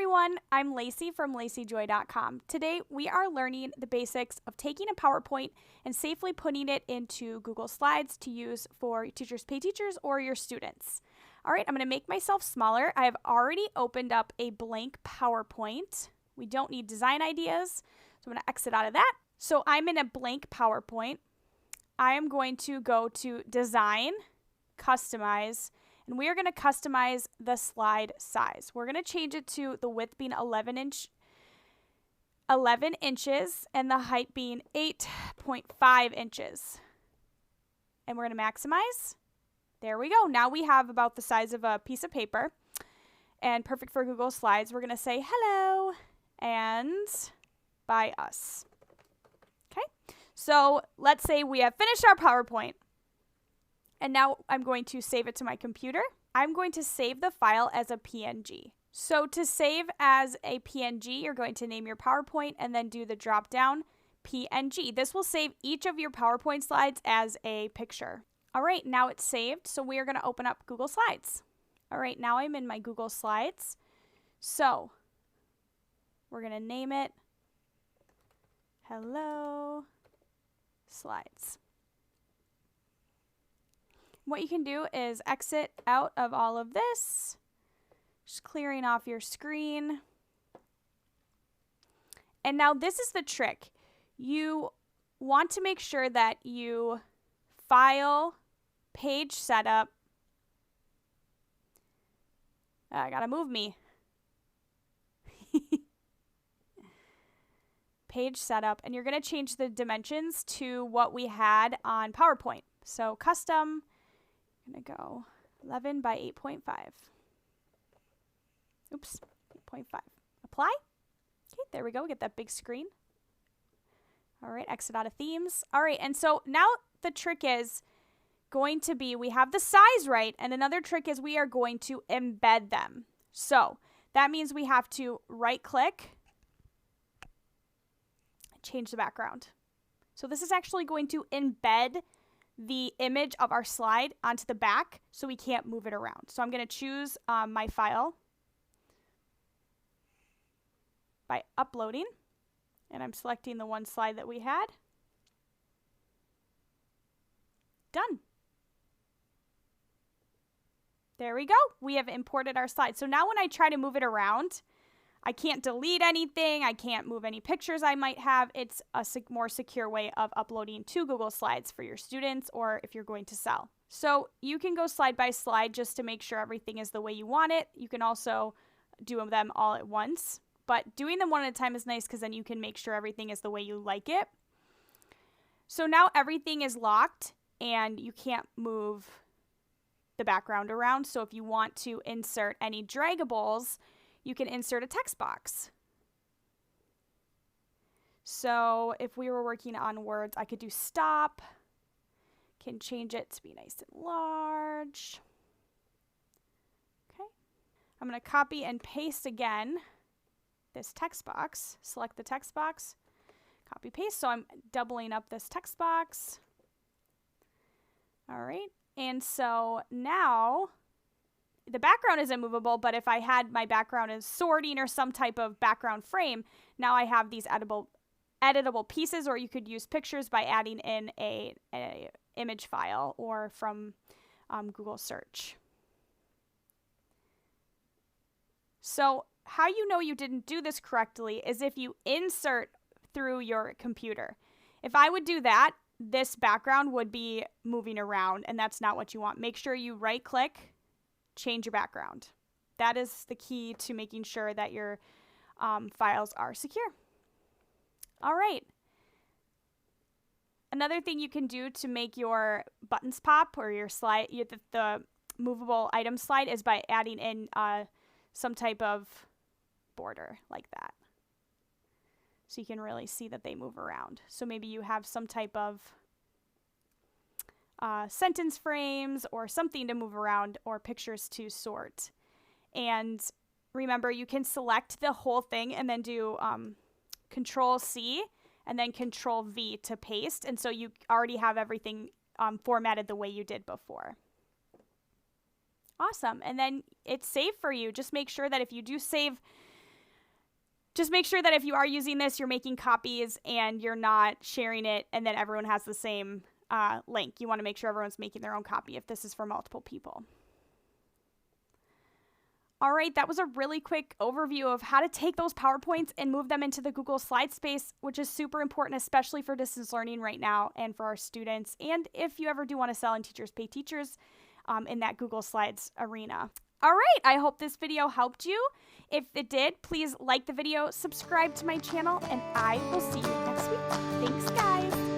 everyone, I'm Lacey from LaceyJoy.com. Today we are learning the basics of taking a PowerPoint and safely putting it into Google Slides to use for Teachers Pay Teachers or your students. All right, I'm going to make myself smaller. I have already opened up a blank PowerPoint. We don't need design ideas, so I'm going to exit out of that. So I'm in a blank PowerPoint. I am going to go to Design, Customize, and we are going to customize the slide size. We're going to change it to the width being 11 inches and the height being 8.5 inches. And we're going to maximize. There we go. Now we have about the size of a piece of paper and perfect for Google Slides. We're going to say hello and by us. Okay. So let's say we have finished our PowerPoint. And now I'm going to save it to my computer. I'm going to save the file as a PNG. So to save as a PNG, you're going to name your PowerPoint and then do the drop down PNG. This will save each of your PowerPoint slides as a picture. All right, now it's saved. So we are going to open up Google Slides. All right, now I'm in my Google Slides. So we're going to name it Hello Slides. What you can do is exit out of all of this, just clearing off your screen. And now this is the trick. You want to make sure that you file, page setup. I gotta move me. Page setup, and you're gonna change the dimensions to what we had on PowerPoint. So custom. I'm going to go 11 by 8.5. Oops, 8.5. Apply. Okay, there we go. Get that big screen. All right, exit out of themes. All right, and so now the trick is going to be we have the size right, and another trick is we are going to embed them. So that means we have to right-click, change the background. So this is actually going to embed the image of our slide onto the back so we can't move it around. So I'm going to choose my file by uploading, and I'm selecting the one slide that we had. Done. There we go. We have imported our slide. So now when I try to move it around, I can't delete anything. I can't move any pictures I might have. It's a more secure way of uploading to Google Slides for your students or if you're going to sell. So you can go slide by slide just to make sure everything is the way you want it. You can also do them all at once. But doing them one at a time is nice because then you can make sure everything is the way you like it. So now everything is locked and you can't move the background around. So if you want to insert any draggables, you can insert a text box. So if we were working on words, I could do stop, can change it to be nice and large. Okay. I'm going to copy and paste again this text box, select the text box, copy paste. So I'm doubling up this text box. All right. And so now the background isn't movable, but if I had my background as sorting or some type of background frame, now I have these editable pieces, or you could use pictures by adding in a image file or from Google search. So how you know you didn't do this correctly is if you insert through your computer. If I would do that, this background would be moving around, and that's not what you want. Make sure you right-click, change your background. That is the key to making sure that your files are secure. All right. Another thing you can do to make your buttons pop or your slide, the movable item slide, is by adding in some type of border like that. So you can really see that they move around. So maybe you have some type of sentence frames or something to move around or pictures to sort. And remember, you can select the whole thing and then do Control-C and then Control-V to paste. And so you already have everything formatted the way you did before. Awesome. And then it's saved for you. Just make sure that if you do save Just make sure that if you are using this, you're making copies and you're not sharing it and then everyone has the same link. You want to make sure everyone's making their own copy if this is for multiple people. All right, that was a really quick overview of how to take those PowerPoints and move them into the Google Slide space, which is super important, especially for distance learning right now and for our students. And if you ever do want to sell in Teachers Pay Teachers in that Google Slides arena. All right, I hope this video helped you. If it did, please like the video, subscribe to my channel, and I will see you next week. Thanks, guys.